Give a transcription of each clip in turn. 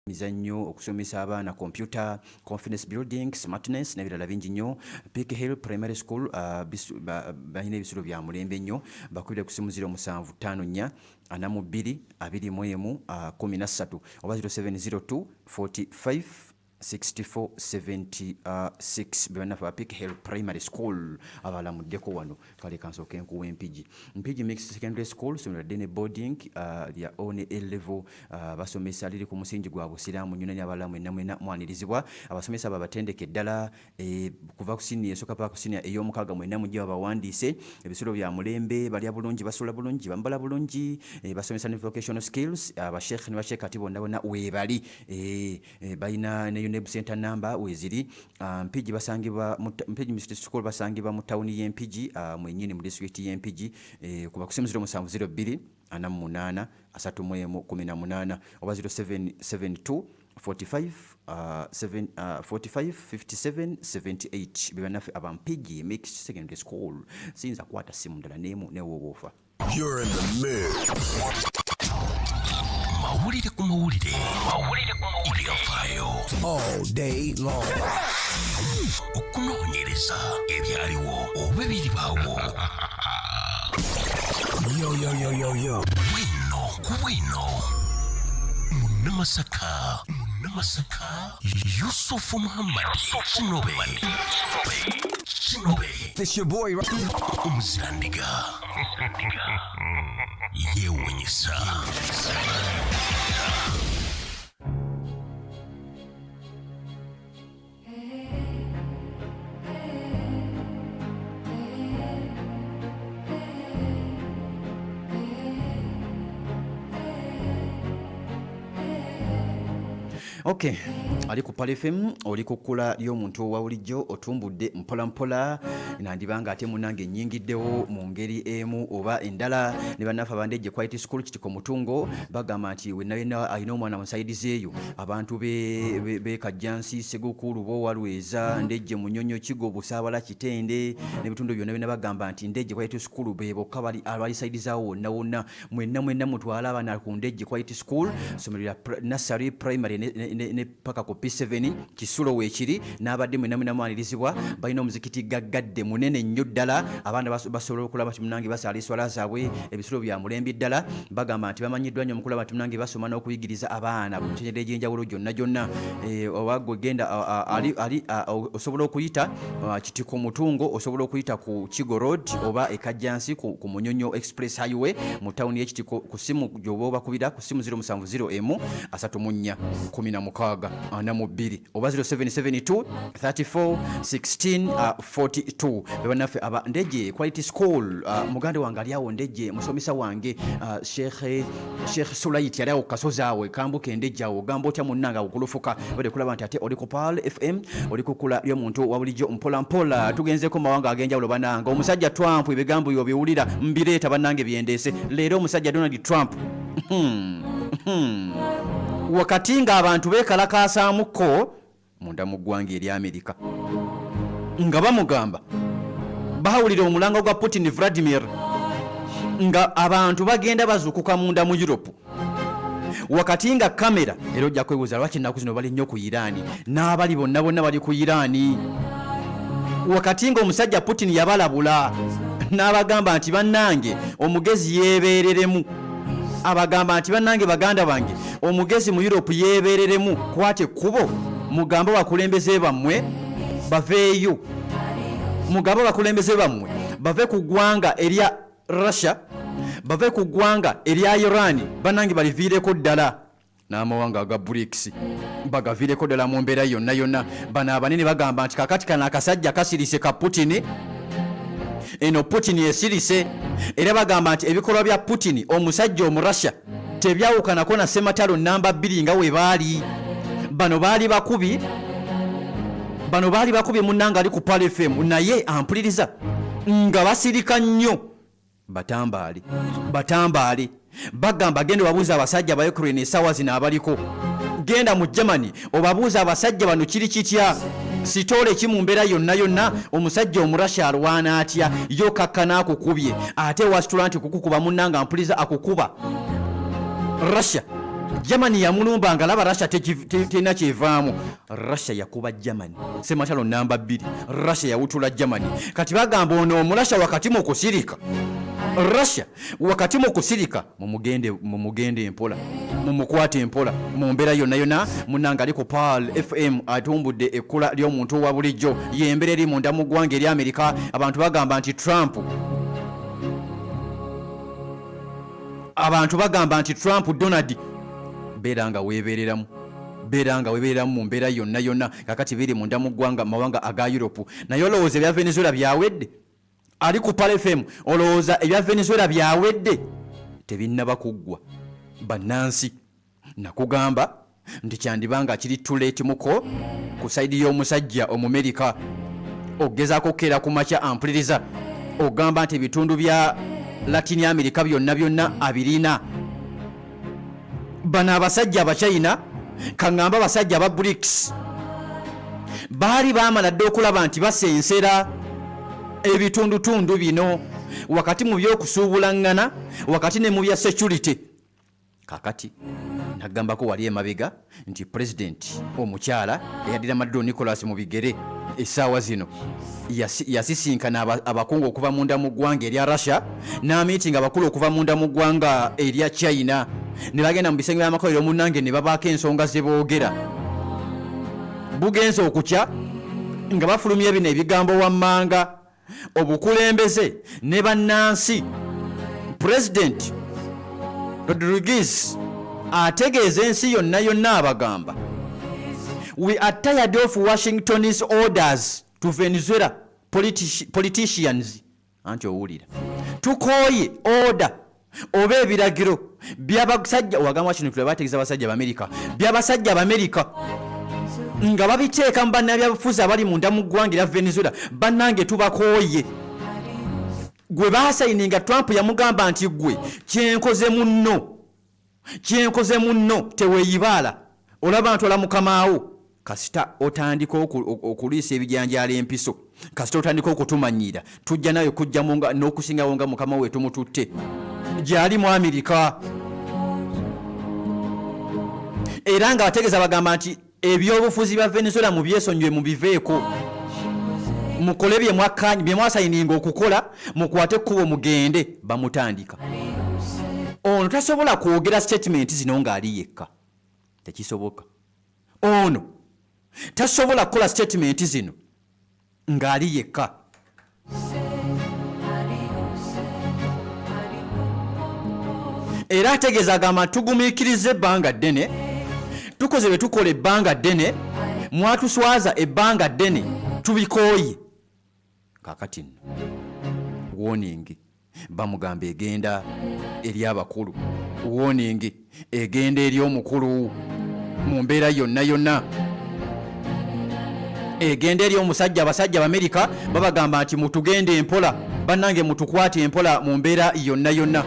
mizannyo okusomesa abaana computer confidence building smartness n'ebirala bingi nnyo. Peak Hill Primary School balina ebisulo bya mulembe nnyo. Bakubire ku simu 0754 42 21 13 oba 0702 45 6476 banafa Peak Hill Primary School abalamuddeko wano. Kale kansooke nkuwa Mpigi Mixed Secondary School somera dene boarding lya one A-level basomesa liri ku musingi gwa busiraamu nnyo n'abalamu enamwena mwanirizibwa. Abasomesa babatendeke ddala kuva ku senior esoka paka ku senior ey'omukaaga mwena mujja bawandiise. Ebisulo bya mulembe balya bulungi basula bulungi bambala bulungi basomesa ne vocational skills. Abasheekh ne basheekh ati bonna weebali balina ne UNEB center number weziri. Mpigi basangibwa Mpigi Mixed School basangibwa mu town y'Empigi mwenyini mu district y'Empigi kuba ku simu 0702 48 31 oba 0772 45 57 78 bibanafe abampigi Mixed Secondary School sinza kwata simu ndala nemu newowofa. You're in the mix. Mawulire ku mawulire ebyafaayo All day long. okunoonyereza ebyaliwo oba ebiribaawo. Yo. Bwino Munnamasaka Yusufu Muhammad Kinobe This your boy, right? Omuzirandiga yeewuunyisa. Okay, ali ku Pal FM oli ku kkula ly'omuntu owawulijjo otumbudde mpola nandibanga ate munange nnyingiddewo mu ngeri emu oba endala. Ne bannafe abandejje Quality School Kitiko Mutungo bagamba nti wenna alina omwana musaidizeeyo abantu be Kajjansi Segukulu Bowalweza Ndejje Munyonyo Kigo Busaabala Kitende n'ebitundu byonna bagamba nti Ndejje Quality School be bokka abalisaidizawo wonna mwenna mutwala abaana ku Ndejje Quality School somero lya nursery primary ne paka ku P7 Kisulo weekiri n'abadde mwenna mwanirizibwa. Balina omuzikiti gaggadde munene nnyo ddala abaana basobola okulaba nti munange basaala eswala zaabwe ebisulo bya mulembe ddala. Bagamba nti bamanyiddwa nnyo mukulaba nti munange basoma n'okuyigiriza abaana mu mitendera egy'enjawulo gyonna oba gwe genda osobola okuyita Kitiko Mutungo osobola okuyita ku Kigo Road oba Ekajjansi ku Munyonyo Express Highway mu town y'Ekitiko ku simu gy'oba obakubira ku simu 070 34 16 42 oba 0772 34 16 42 bebanafe aba Ndejje Quality School. Mugande wange ali awo Ndejje musomesa wange Sheikh Sulayit yali awo kasozi awe kambuke Ndejje awo gamba otya munnanga okulufuka bade kulaba nti ate oli ku Pal FM oli ku kkula ly'omuntu wabulijjo mpola tugenzeko mawanga ag'enjawulo bananga. Omusajja Trump ebigambo byo biwulira mbireeta bannange byendeese leero omusajja Donald Trump wakati nga abantu beekalakaasaamukko munda mu ggwanga eri Amerika nga bamugamba bahawulira omulanga gwa Putin Vladimir nga abantu bagenda bazuukuka munda mu Europe wakati nga kamera era ojja kwebuuza lwaki ennaku zino bali nnyo ku Irani n'abali bonna bali ku Irani. Wakati nga omusajja Putin yabalabula n'abagamba nti bannange omugezi yeebeereremu abagamba nti bannange baganda bange omugezi mu Europe yeebeereremu kwate kubo mugambo bakulembeze bammwe baveeyo mugambo bakulembeze bammwe bave ku ggwanga erya Russia bave ku ggwanga erya Iran bannange baliviireko ddala n'amawanga aga BRICS bagaviireko ddala mu mbeera yonna. Bano abanene bagamba nti kakati kana akasajja kasirise ka Putin eno Putin yesirise era bagamba nti ebikolwa bya Putin omusajja Omurussia tebyawukanako na Sematalo namba 2 nga we baali. Bano baali bakubi munnanga ali ku Pal FM naye ampuliriza nga basirika nnyo batambaale bagamba genda babuuza abasajja ba Ukraine essaawa zino abaliko genda mu Germany obabuuza abasajja bano kiri kitya sitole kimu mbeera yonna omusajja Omurussia alwana atya yo kakkana akukubye ate wasitula nti kukukuba munnanga ampuliza akukuba Russia Germany yamulumba nga laba Russia tena kyevaamu. Russia yakuba Germany sematalo namba 2. Russia yawutula Germany. Kati bagamba ono Russia wakati mu kusirika. Russia wakati mu kusirika mumugende empola mumukwate empola mu mbeera yonna munanga ali ku Pearl FM atumbudde ekkula ly'omuntu wa bulijjo yembere eri munda mu ggwanga eri Amerika. Abantu bagamba nti Trump Donald beeranga weebereramu mu mbeera yonna kakati biri munda mu ggwanga mawanga aga Europe. Naye olowooza ebya Venezuela byawedde? Ali ku Pearl FM olowooza ebya Venezuela byawedde? Tebinnaba kuggwa bannansi. Nakugamba nti kyandibanga kiri tuleti muko ku saidi y'omusajja Omumerika ogezaako kera ku makya ampuliriza ogamba nti ebitundu bya Latin America byonna abirina. Bano abasajja abachina kaŋŋamba abasajja aba BRICS baali baamala dde okulaba nti basensera ebitundutundu bino wakati mu by'okusuubulaŋŋana wakati ne mu bya security. Kakati nagambako wali emabega nti President omukyala eyaddira Maduro Nicolas mu bigere essaawa zino yasisinkana abakungu okuva munda mu ggwanga erya Russia n'amiitinga abakulu okuva munda mu ggwanga erya China ne bagenda mu bisenge by'amakolero munnange ne babaako ensonga ze boogera. Bugenze okukya nga bafulumya bino ebigambo wammanga obukulembeze ne bannansi. President Rodriguez ategeeza ensi yonna abagamba, we are tired of Washington's orders to Venezuela politicians. Anti owulira tukooye order oba ebiragiro by'abasajja wagamba kino tule bategeeza abasajja b'Amerika by'abasajja b'Amerika nga babiteeka mu bannabyabufuzi abali munda mu ggwanga erya Venezuela. Bannange tubakooye. Gwe baasayininga Trump yamugamba nti gwe kyenkoze munno teweeyibaala olaba ntwala mukamaawo kasita otandika okuliisa ebijanjaala empiso kasita otandika okutumanyira tujja nayo kujjamu n'okusingawo nga mukama we tumututte gy'ali mu Amerika. Era nga bategeeza bagamba nti ebyobufuzi bya Venezuela mu byesonyiwe mu biveeko mukole bye mwasayininga okukola mukwate ekkubo mugende. Bamutandika ono tasobola kwogera statement zino ng'ali yekka, tekisoboka. Ono tasobola kukola statement zino ng'ali yekka. Era ategeeza agamba tugumiikirize ebbanga ddene, tukoze bye tukola ebbanga ddene, mwatuswaza ebbanga ddene, tubikooye. Kakati nno warning bamugamba egenda eri abakulu, warning egenda eri omukulu mu mbeera yonna, egenda eri omusajja. Abasajja b'Amerika babagamba nti mutugende empola, bannange mutukwate empola mu mbeera yonna.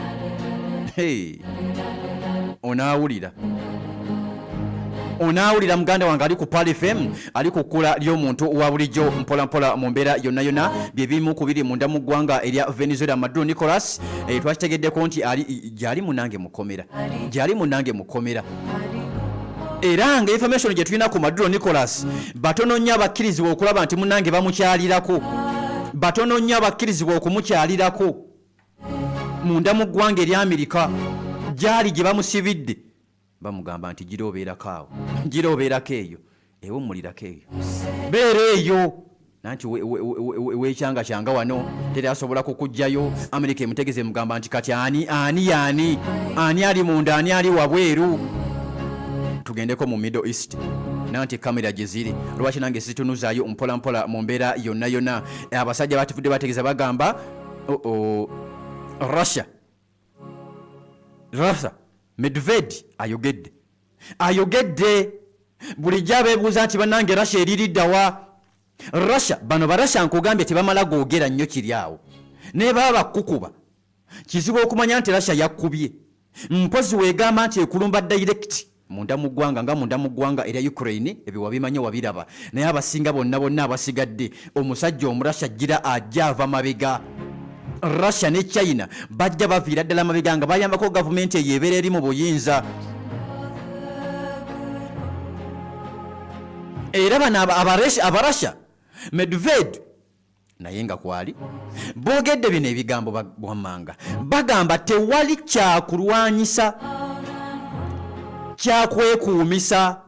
Onaawulira muganda wange ali ku Pearl FM ali ku kkula ly'omuntu wa bulijjo mpola mu mbeera yonna bye bimu ku biri munda mu ggwanga erya Venezuela. Maduro Nicolas twakitegeddeko nti gyali munange mukomera. Era nga information gye tulina ku Maduro Nicolas batono nnyo abakkirizibwa okulaba nti munange bamukyalirako, batono nnyo abakkirizibwa okumukyalirako munda mu ggwanga erya Amerika. Gyali gye bamusibidde bamugamba nti giroobeerako eyo ewummulirako eyo beera eyo nanti weekyanga kyanga wano teri asobola kukugjayo. Amerika emutegeze mugamba nti kati ani ali munda, ani ali wabweru. Tugendeko mu Middle East nanti kamera gye ziri lwaki nange situnuzaayo mpola mu mbeera yonna. Abasajja batuvudde bategeeza bagamba Russia Medved ayogedde bulijjo abeebuuza nti bannange Russia eririddawa. Russia bano Barussia nkugambye tebamala googera nnyo kiri awo ne baba bakukuba kizibu okumanya nti Russia yakkubye. Mpozi weegamba nti ekulumba direct munda mu ggwanga erya Ukraine, ebyo wabimanye wabiraba. Naye abasinga bonna abasigadde omusajja omurasha ajja ava mabega. Russia ne China bajja baviira ddala mabega nga bayambako gavumenti eyo ebeera eri mu buyinza. era bano abarasha Medvedev naye nga kwali boogedde bino ebigambo bwammanga bagamba tewali kyakulwanyisa kyakwekuumisa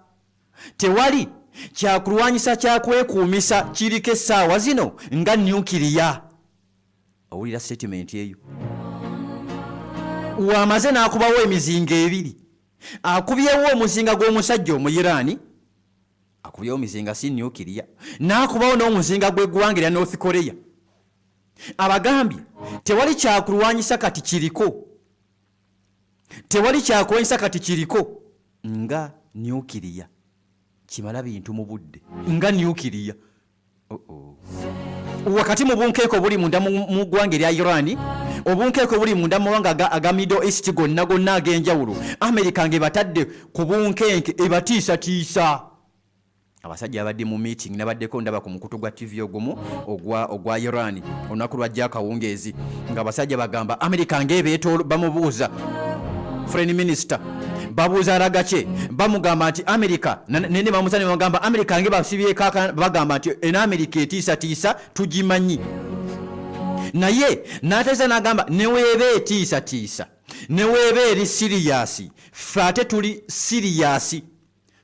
tewali kyakulwanyisa kyakwekuumisa kiriko essaawa zino nga nuclear. Owulira statement eyo wamaze n'akubawo emizinga ebiri akubyewo omuzinga gw'omusajja omuyiraani akubyewo omuzinga si nuclear n'akubawo n'omuzinga gw'eggwanga erya North Korea abagambye tewali kyakulwanyisa kati kiriko tewali kyakulwanyisa kati kiriko nga nuclear kimala bintu mu budde nga nuclear wakati mu bunkeeko buli munda mu ggwanga erya Iran obunkeeko buli munda mu mawanga aga Middle East gonna ag'enjawulo America ng'ebatadde ku bunkenke ebatiisatiisa. Abasajja abadde mu meeting nabaddeko ndaba ku mukutu gwa TV ogumu ogwa Iran olunaku lwajja akawungeezi ng'abasajja bagamba America ng'ebeetolo bamubuuza foreign minister babuuza alagache bamugamba nti America nene bamusane bagamba America ngebasibye kaka bagamba nti en America etiisa tugimanyi naye nateza nagamba neweebe etiisa neweebe eri serious fate tuli serious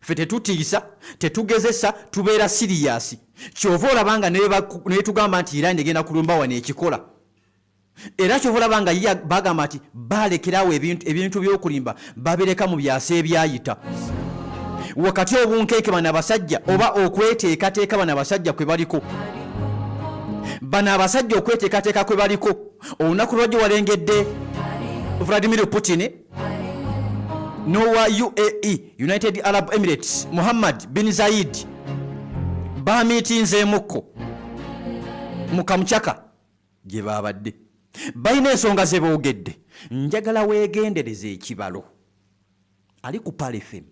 fete tutiisa tetugezesa tubeera serious kyova olabanga ne tugamba nti Iran egenda kulumba wane ekikola era kyova olabanga bagamba nti balekerawo ebintu by'okulimba babireka mu byasa ebyayita wakati obunkeeke bano abasajja oba okweteekateeka bano abasajja kwe baliko bano abasajja okweteekateeka kwe baliko olunaku lwajjo walengedde Vladimir Putin nowa UAE United Arab Emirates Muhammad bin Zayed bamitinzeemukko mu Kamuchaka gye babadde balina ensonga ze boogedde njagala weegendereza ekibalo ali ku Pal FM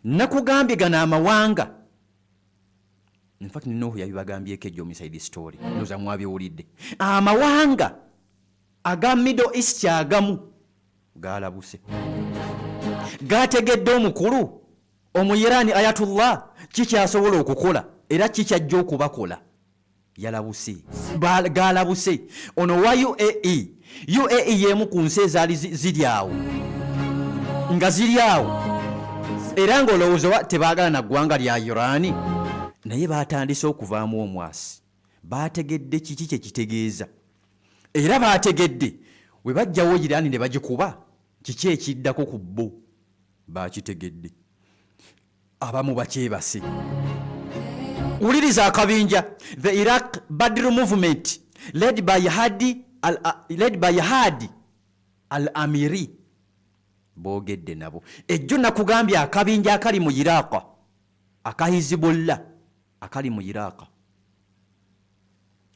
nakugambye gano amawanga in fact Nuhu yabibagambyeko ejjo Inside Story ndoza mwabiwulidde amawanga aga Middle East agamu galabuse gategedde omukulu omuyirani Ayatullah kikyasobola okukola era kikyajja okubakola yalabuse galabuse ono wa UAE yemu ku nsi ezaali ziri awo nga ziri awo era ng'olowooza tebaagala na ggwanga lya Iran naye baatandise okuvaamu omwasi baategedde kiki kye kitegeeza era baategedde we bajjawo Iran ne bagikuba kiki ekiddako ku bo baakitegedde abamu bakyebase. Uliriza akabinja the Iraq Badr movement led by Hadi al-Amiri boogedde nabo ejjo nakugambye akabinja akali mu Iraq aka Hizbullah akali mu Iraq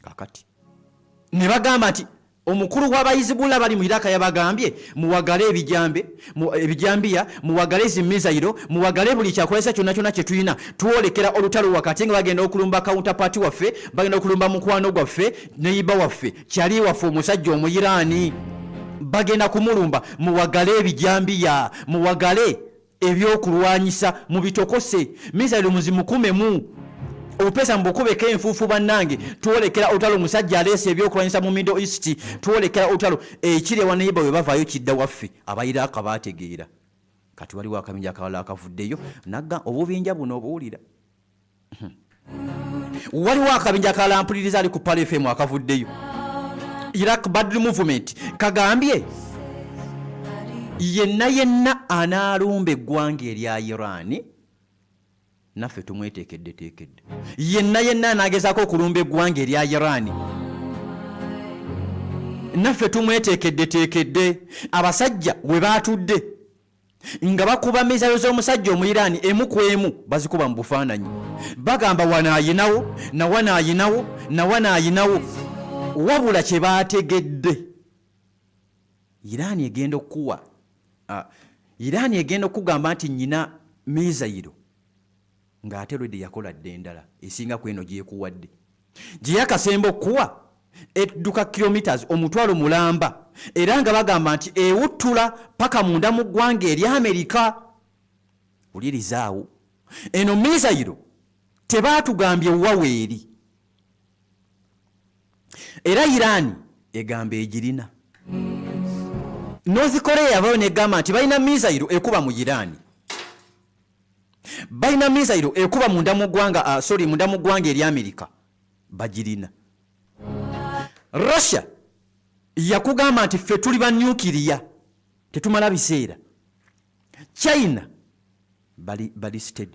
kakati ne bagamba nti omukulu w'abayizibula bali mu Iraq yabagambye muwagale ebijambiya muwagale zimizayiro muwagale buli kyakolesa kyonna kye tulina tuwolekera olutalo wakati nga bagenda okulumba counterpart waffe bagenda okulumba mukwano gwaffe neyiba waffe kyali waffe omusajja omuyiraani bagenda kumulumba muwagale ebijambiya muwagale ebyokulwanyisa mu bitokose mizayiro muzimukumemu obupesa mbukubeko enfuufu bannange tuwolekera olutalo omusajja aleese ebyokulwanyisa mu Middle East tuwolekera olutalo ekiri ewaneyiba we bavaayo kidda waffe abayiraaka baategeera kati waliwo akabinja akalala akavuddeyo nagga obubinja buno obuwulira waliwo akabinja akalala mpuliriza ali ku Pal FM akavuddeyo Iraq Badr movement kagambye yenna anaalumba eggwanga erya Iran naffe tumweteekedde yenna anagezaako okulumba eggwanga erya Iran naffe tumweteekedde abasajja we baatudde nga bakuba mizayo z'omusajja omuyiraani emu ku emu bazikuba mu bufaananyi bagamba wanaayinawo nawo wabula kye baategedde Iran egenda okugamba nti nyina mizayiro ng'ate lwedde yakola dde endala esinga ku eno gyekuwadde gye yakasemba okuwa edduka kilometers omutwalo mulamba era nga bagamba nti ewuttula paka munda mu ggwanga erya Amerika. Ulirizaawo eno mizayiro tebaatugambye waweeri era Iran egamba egirina. North Korea bayo negamba nti balina missile ekuba mu Iran, balina missile ekuba munda mu ggwanga munda mu ggwanga eri Amerika bagirina. Russia yakugamba nti ffe tuli ba nuclear tetumala biseera. China ballisted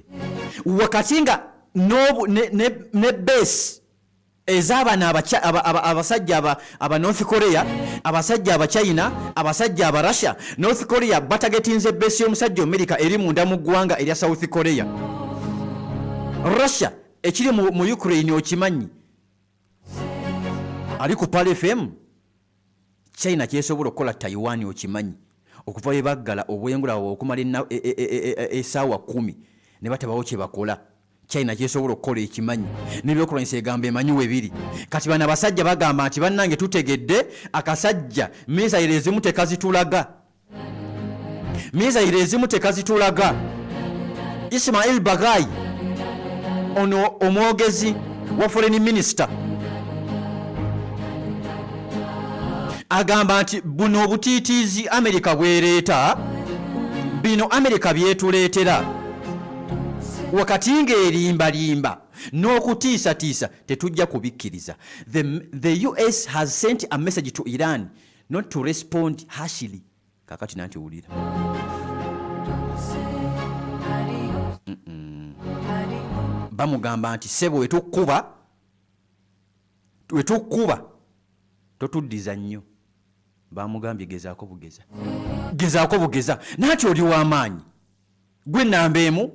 wakati nga ne base ez'abaana abasajja aba North Korea, abasajja aba China, abasajja aba Russia. North Korea batagetinze base y'omusajja America eri munda mu ggwanga erya South Korea. Russia ekiri mu Ukraine okimanyi ali ku Pal FM. China kyesobola okukola Taiwan okimanyi okuva we baggala obwengulawo okumala essaawa 10 ne batabawo kye bakola. China kyesobola okukola ekimanyi n'ebyokulwanyisa egamba emanyi webiri. Kati bano abasajja bagamba nti bannange tutegedde akasajja missile ezimu tekazitulaga. Ismail Baghai ono omwogezi wa foreign minister agamba nti buno obutiitiizi Amerika bwereeta, bino Amerika byetuleetera wakati ng'erimbalimba n'okutiisatiisa tetujja kubikkiriza. The US has sent a message to Iran not to respond harshly. Kakati nanti ulira bamugamba nti sebo wetukkuba totuddiza nnyo. Bamugambye gezaako bugeza naati oli w'amaanyi gwe namba emu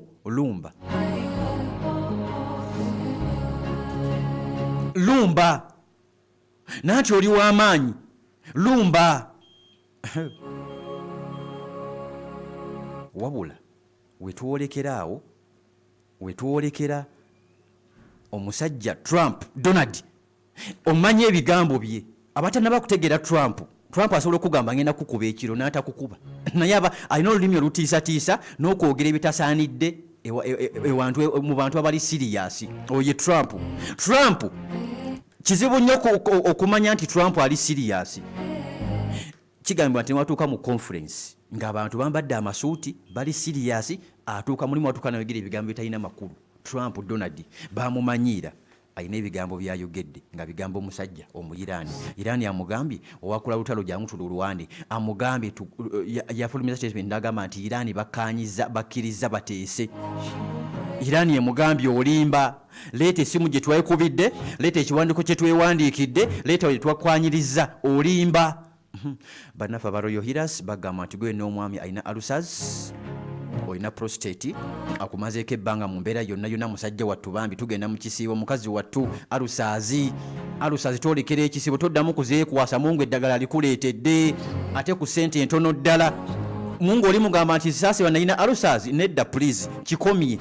lumba naati oli w'amaanyi lumba. Wabula wetwolekera omusajja Donald omanyi ebigambo bye abatanaba kutegeera Trump asobola okugamba ngenda kukuba ekiro n'atakukuba naye alina olulimi olutiisatiisa n'okwogera ebitasaanidde mu bantu abali siriyasi. Oye Trump kizibu nnyo okumanya nti Trump ali siriyasi. Kigambibwa nti watuuka mu conference ng'abantu bambadde amasuuti bali siriyasi, atuuka mulimu watuuka n'ayogera ebigambo bitalina makulu. Trump Donald bamumanyiira alina ebigambo byayogedde nga bigambo omusajja Omuyiraani. Iraani amugambye owakula lutalo jangu tululwane, amugambye yafulumiza statement ndagamba nti Iraani bakkiriza bateese. Iraani emugambye olimba, leeta essimu gye twekubidde, leeta ekiwandiiko kye twewandiikidde, leeta we twakwanyiriza, olimba. Bannaffe aba Royal Healers bagamba nti gwe n'omwami alina ulcers, olina prostate, akumazeeko ebbanga mu mbeera yonna musajja wattu bambi tugenda mu kisiibo mukazi wattu alusazi twolekera ekisiibo toddamu kuzeekwasa mungu eddagala likuleetedde ate ku ssente entono ddala. Mungu oli mugamba nti saasi banayina alusazi nedda please kikomye.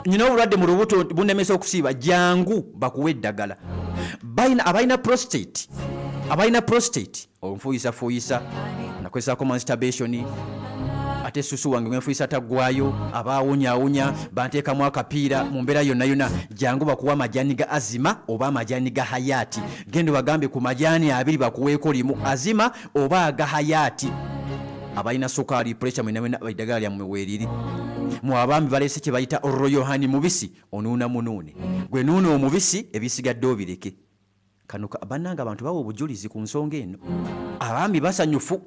Nyina obulwadde mu lubuto bunemesa okusiiba jangu bakuwa eddagala. Abalina prostate onfuuyisa nakwesako masturbation ate susu wange mwenfuuyisa taggwayo abaawunyawunya banteekamu akapiira mu mbeera yonna jangu bakuwa amajani ga azima oba amajani ga hayati. Genda bagambye ku majani 2 bakuweeko limu azima oba aga hayati. Abalina sukaali pressure mwena eddagala lyammwe weeriri. Mu abaami baleese kye bayita Royal Honey mubisi onuuna munuune. Gwe nuuna omubisi ebisigadde obireke. Kano bannanga abantu bawa obujulizi ku nsonga eno. Abaami basanyufu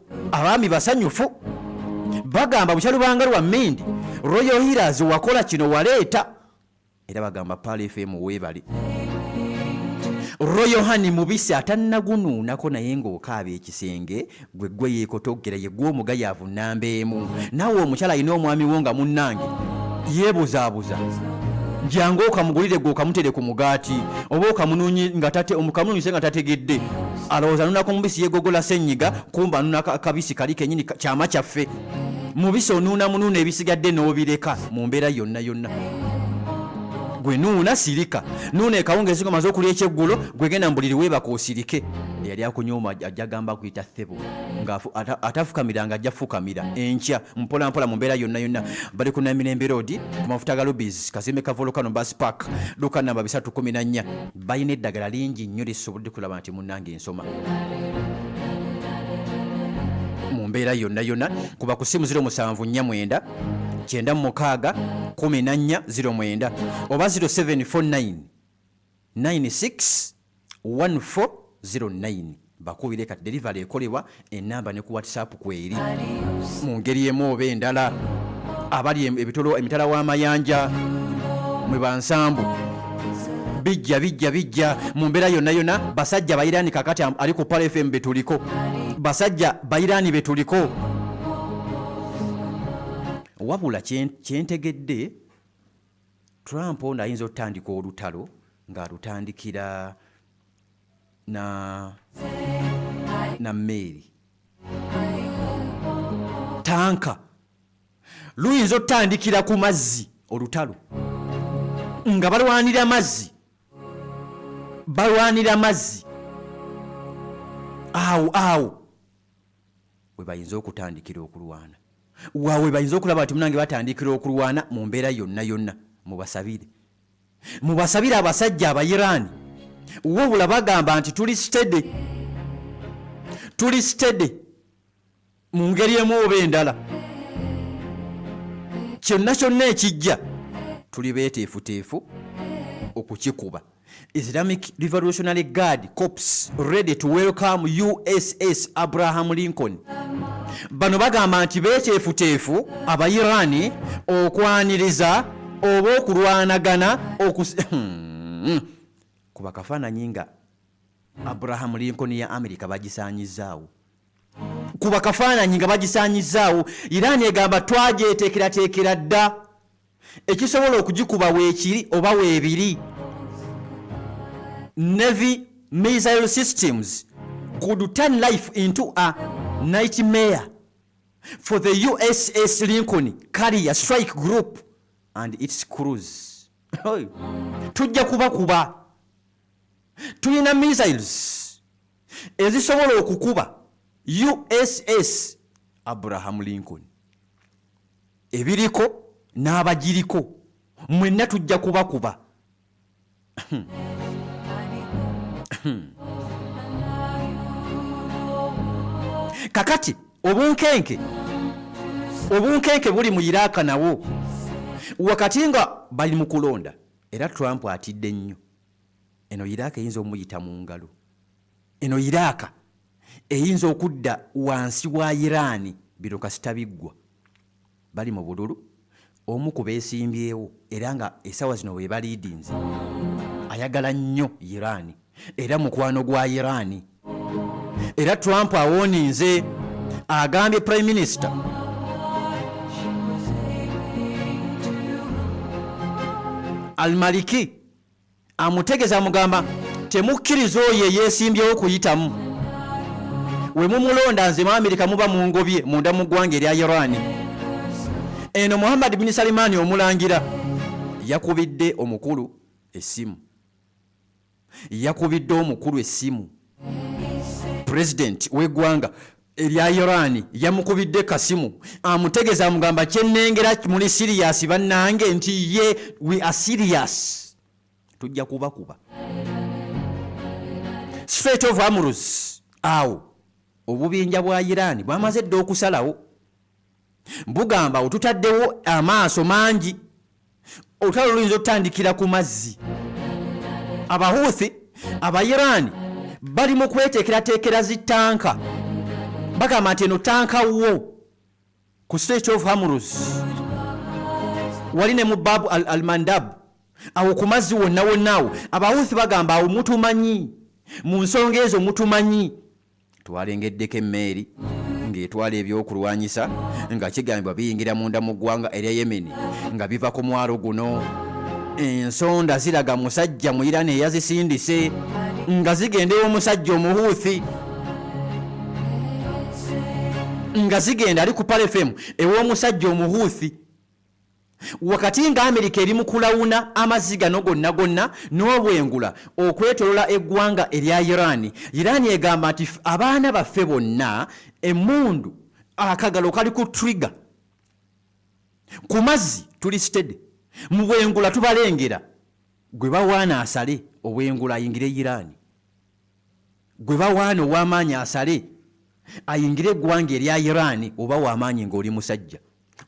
bagamba bukyali bwanga lwa mmindi Royal Healers wakola kino waleeta era bagamba Pal FM weebale. Royal Honey mubisi atannagunuunako naye ng'okaaba ekisenge gwe yeekotogera ye gwe omugayaavu nnamba emu. Naawe omukyala alina omwami wo nga munnange yeebuzaabuza jangu okamugulire gwe okamutere ku mugaati oba okamunuunyise nga tategedde alowooza nunako mubisi yegogola ssenyiga kumba nuna kabisi kali kenyini kyama kyaffe. Mubisi onuuna munuuna ebisigadde n'obireka mu mbeera yonna. gwe nuuna sirika nuuna ekawungeezi ngomaze okulya ekyeggulo gwegenda mbuliri weebaka osirike yali akunyooma ajja gamba kuyita ssebo atafukamira nga ajja fukamira enkya mpolampola mu mbeera yonna yonna bali ku Namirembe Road ku mafuta ga Lubis kazimbe ka Volcano Bus Park duka namba 314 balina eddagala lingi nnyo lisobodde kulaba nti munnange ensoma mu mbeera yonna yonna kuba ku ssimu 0749 96 oba 0749 96 1409 bakubire kati delivery ekolebwa enamba ne ku WhatsApp kweri mu ngeri emu oba endala abali emitala w'amayanja mwe bansambu bijja mu mbeera yonna yonna basajja bayirani kakati ali ku Pal FM betuliko basajja bayirani betuliko wabula kyentegedde Trump ono ayinza okutandika olutalo ng'alutandikira na Mary tanka luyinza okutandikira ku mazzi olutalo nga balwanira mazzi awo we bayinza okutandikira okulwana waawe bayinza okulaba nti munange batandikira okulwana mu mbeera yonna yonna mubasabire abasajja abayiraani wabula bagamba nti tuli steady mu ngeri emu oba endala kyonna ekijja tuli beeteefuteefu okukikuba. Islamic Revolutionary Guard Corps ready to welcome USS Abraham Lincoln. Bano bagamba nti beeteefuteefu abayiraani okwaniriza oba okulwanagana kuba kafaananyi nga Abraham Lincoln ya America bagisaanyizaawo. Kuba kafaananyi nga bagisaanyizaawo, Iran egamba twajeteekerateekera dda ekisobola okugikuba weekiri oba weebiri. Navy missile systems could turn life into a nightmare for the USS Lincoln Carrier Strike Group and its crews. Tujja kuba tulina missiles ezisobola okukuba USS Abraham Lincoln ebiriko n'abagiriko mwenna tujja kuba kakati obunkenke buli mu Iraq nawo wakati nga bali mu kulonda era Trump atidde nnyo. Eno Iraq eyinza omuyita mu ngalo, eno Iraq eyinza okudda wansi wa Iran biro kasita biggwa. Bali mu bululu, omu ku beesimbyewo era nga essaawa zino bwe baliidinze ayagala nnyo Iran era mukwano gwa Iran. Era Trump awooninze agambye Prime Minister Al-Maliki amutegeza mugamba temukkiriza oyo eyeesimbyewo kuyitamu. We mumulonda nze mu Amerika muba mu ngobye munda mu ggwanga erya Iran. Eno Muhammad bin Salman omulangira yakubidde omukulu essimu. President w'eggwanga erya Iran yamukubidde kasimu amutegeza amugamba kyennengera muli serious bannange nti ye we are serious. Tujja kuba Strait of Hormuz awo obubinja bwa Iran bwamaze dda okusalawo bugamba otutaddewo amaaso mangi olutalo luyinza okutandikira ku mazzi. Abahuthi Abayirani bali mu kweteekerateekera zitanka bagamba nti eno tanka wo ku Strait of Hormuz wali ne mu Bab al-Mandab awo ku mazzi wonnawonnaawo. Abahuthi bagamba awo mutumanyi, mu nsonga ezo mutumanyi. Twalengeddeko emmeeri ng'etwala ebyokulwanyisa nga kigambibwa biyingira munda mu ggwanga erya Yemen nga biva ku mwalo guno. Ensonda ziraga musajja mu Iran eyazisindise nga zigenda ew'omusajja omuhuuthi nga zigenda ali ku Pal FM ew'omusajja omuhuuthi wakati nga Amerika eri mu kulawuna amazzi gano gonna n'obwengula okwetolola eggwanga erya Iran egamba nti abaana baffe bonna emmundu akagalo kali ku trigger ku mazzi tulisted mu bwengula tubalengera gwe bawaana asale obwengula ayingire Iran gwe bawaana ow'amaanyi asale ayingire eggwanga erya Iran oba w'amaanyi ng'oli musajja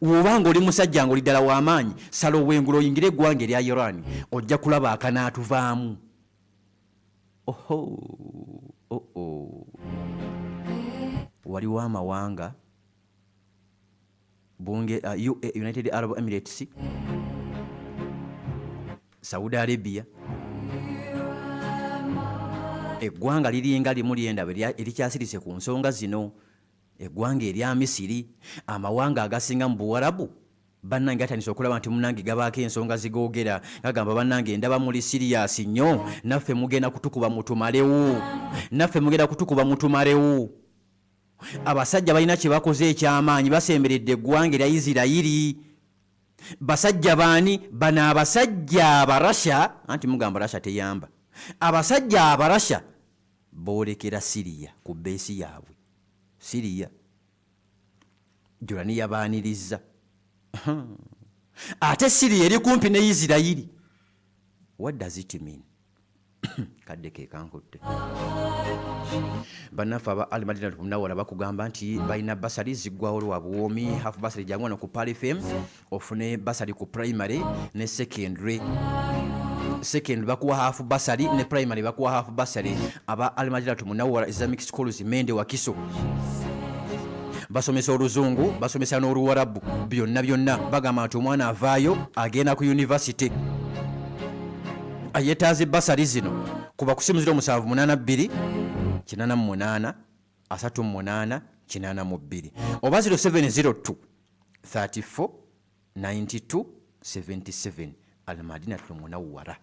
oba ng'oli musajja ng'oli ddala w'amaanyi sala obwengula oyingire eggwanga erya Iran ojja kulaba akanaatuvaamu. Waliwo amawanga United Arab Emirates, Saudi Arabia, eggwanga liringa limu lyendaba erikyasirise ku nsonga zino, eggwanga erya Misiri, amawanga agasinga mu Buwarabu bannange atandise okulaba nti munnange gabaako ensonga zigoogera gagamba bannange ndaba muli siriyaasi nnyo naffe mugenda kutukuba mutumalewo. Abasajja balina kye bakoze eky'amaanyi basemberedde eggwanga erya Isirayiri. Basajja baani bano? Abasajja Abarasha, anti mugamba Rasha teyamba. Abasajja Abarasha boolekera Siriya ku beesi yaabwe. Siriya Jordani yabaaniriza. Ate Siriya eri kumpi ne Isirayiri. What does it mean? Kadde ke kankutte. Bannaffe aba Al Madina Munawwara bakugamba nti balina basali ziggwawo lwa buwoomi. Half basali jangu wano ku Pal FM ofune basali ku primary ne secondary. Second bakuwa half basali ne primary bakuwa half basali. Aba Al Madina Munawwara Islamic Schools Mende Wakiso basomesa Oluzungu, basomesa n'Oluwarabu, byonna bagamba nti omwana avaayo agenda ku university. Ayetaaze basali zino kuba kusimu 0782 88 38 82 oba 0702 34 92 77. Al Madina Munawwara.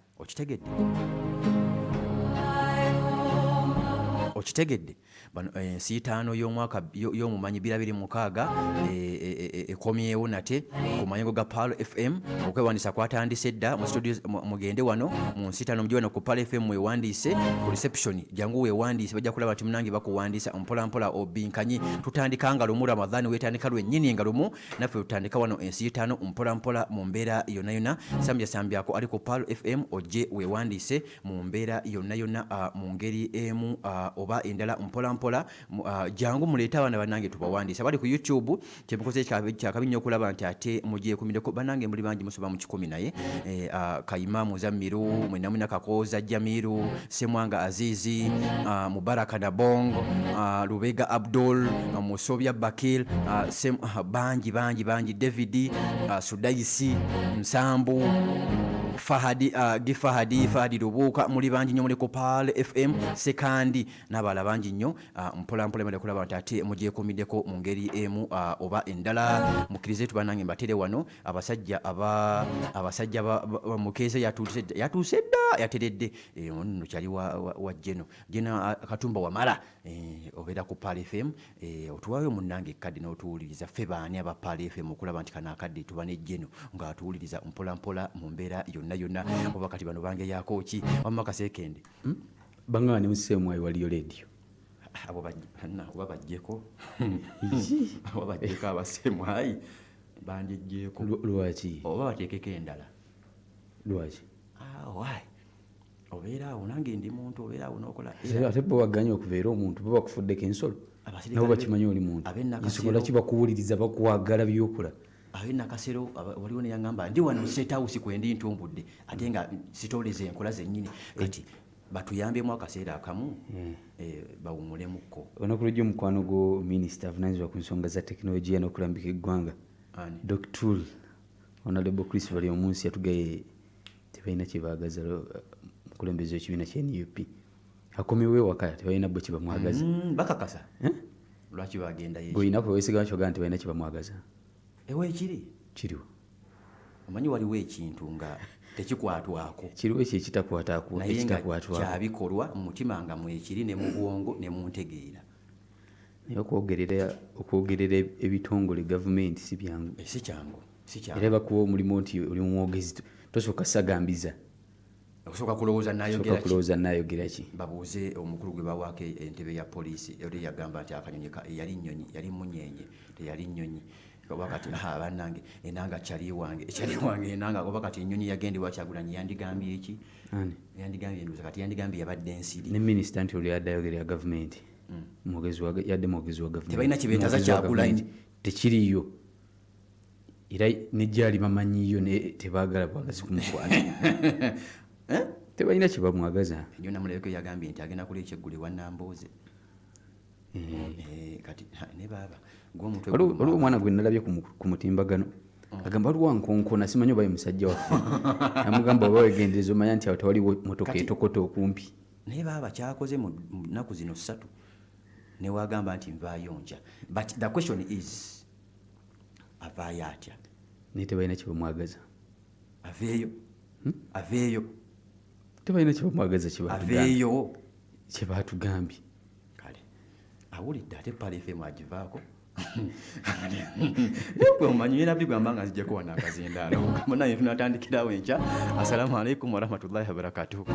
Okitegedde bano ensi 5 y'omwaka y'omumanyi 2026 ekomyewo nate ku mayengo ga Pal FM. Okwewandiisa kwatandise dda mu studio mugende wano mu nsi 5 mujje wano ku Pal FM wewandiise ku reception jangu wewandiise bajja kulaba nti munange bakuwandiisa mpola obinkanyi. Tutandika nga lumu Ramadhani wetandika lwennyini nga lumu naffe tutandika wano ensi 5 mpola mu mbeera yonna sambyako ali ku Pal FM ojje wewandiise mu mbeera yonna mu ngeri emu oba endala mpola jangu muleeta abaana bannange tubawandiisa bali ku YouTube. Kyemukoze kyakabi nnyo okulaba nti ate mugyekumideko bannange muli bangi musoba mu 10 naye Kayima Muzamiru, Mwenamuna Kakoza Jamiru, Semwanga Azizi, Mubaraka Nabong, Lubega Abdul, Musobya Bakil, bangi David, Sudaisi Msambu, Fahadi Rubuka muli bangi nnyo muli ku Pal FM sekandi n'abala bangi nnyo mpola mali kulaba nti ate mugyekumideko mu ngeri emu oba endala. Mukkirize tubanange mbatere wano abasajja Mukeeze yatuuse dda yateredde ono kyali wa Jena Katumba Wamala obeera ku Pal FM otuwaayo munnange ekkadde n'otuwuliriza ffe baani aba Pal FM okulaba nti kana akadde tuba ne Jeno ng'atuwuliriza mpola mu mbeera yonna oba kati bano bange yakooki wamma kaseekende banga ne musemwayi waliyo radio abo kuba bajjeko abasemwayi bandijjeko lwaki oba bateekeko endala lwaki obeera awo nange ndi muntu obeera awo n'okola ate bo waganya okubeera omuntu bo bakufuddeko ensolo nabo bakimanyi oli muntu ensolo ki bakuwuliriza bakwagala byokola. Nakasero waliwo ne yangamba ndi wano State House kwendi ntumbudde ate nga sitoleze enkola zennyini kati batuyambemu akaseera akamu bawumulemuko. Olunaku lw'ejjo omukwano gwo minisita avunaanyizibwa ku nsonga za tekinologiya n'okulambika eggwanga Dr. Honorable Chris Vali omunsi yatugaye tebalina kye baagaza mukulembeze ekibiina kya NUP akomyewo ewaka tebalina bwe kye bamwagaza bakakasa lwaki bagenda yeekyo bw'olinaku weesiga kyogaa nti balina kye bamwagaza ewe kiriwo omanyi waliwo ekintu nga tekikwatwako kiriwo ekyo ekitakwatako kyabikolwa mu mutima nga mwekiri ne mu bwongo ne mu ntegeera naye okwogerera ebitongole gavumenti si byangu si kyangu era bakuwa omulimu nti oli mwogezi tosooka sagambiza okusooka kulowooza nayogera ki babuuze omukulu gwe bawaako entebe ya poliisi oli yagamba nti akanyonyi yali nnyonyi yali munyenye teyali nnyonyi wakati bannange enanga kyali wange enanga wakati ennyonyi yagende Wakyagulanyi yandigambye eki yandigambye nduza kati yandigambye yabadde ensiri ne minisita nti oli adayogera ya gavumenti mwogezi wa gavumenti tebalina kibeetaza Kyagulanyi tekiriyo era nejjali bamanyiyo tebaagala bwagazi kumukwata tebalina kyebamwagaza ennyo namulabeko yagambye nti agenda kula ekyeggulu ewa Nambooze kati ne baaba waliwo omwana gwe nalabye ku mutimbagano agamba waliwo nkonkona simanyi oba ye musajja waffe amugamba oba wegendereza omanya nti awo tewaliwo motoka etokota okumpi naye baaba kyakoze mu nnaku zino 3 newagamba nti nvaayo nja but the question is avaayo atya naye tebalina kyebamwagaza aveeyo tebalina kyebamwagaza aveeyo kyebatugambye kale awulidde ate Pale FM agivaako omanyi era bigamba nga nzijjako wano akazindaalo munaye tunatandikirawo enkya. Assalamu alaikum warahmatullahi wabarakatuh.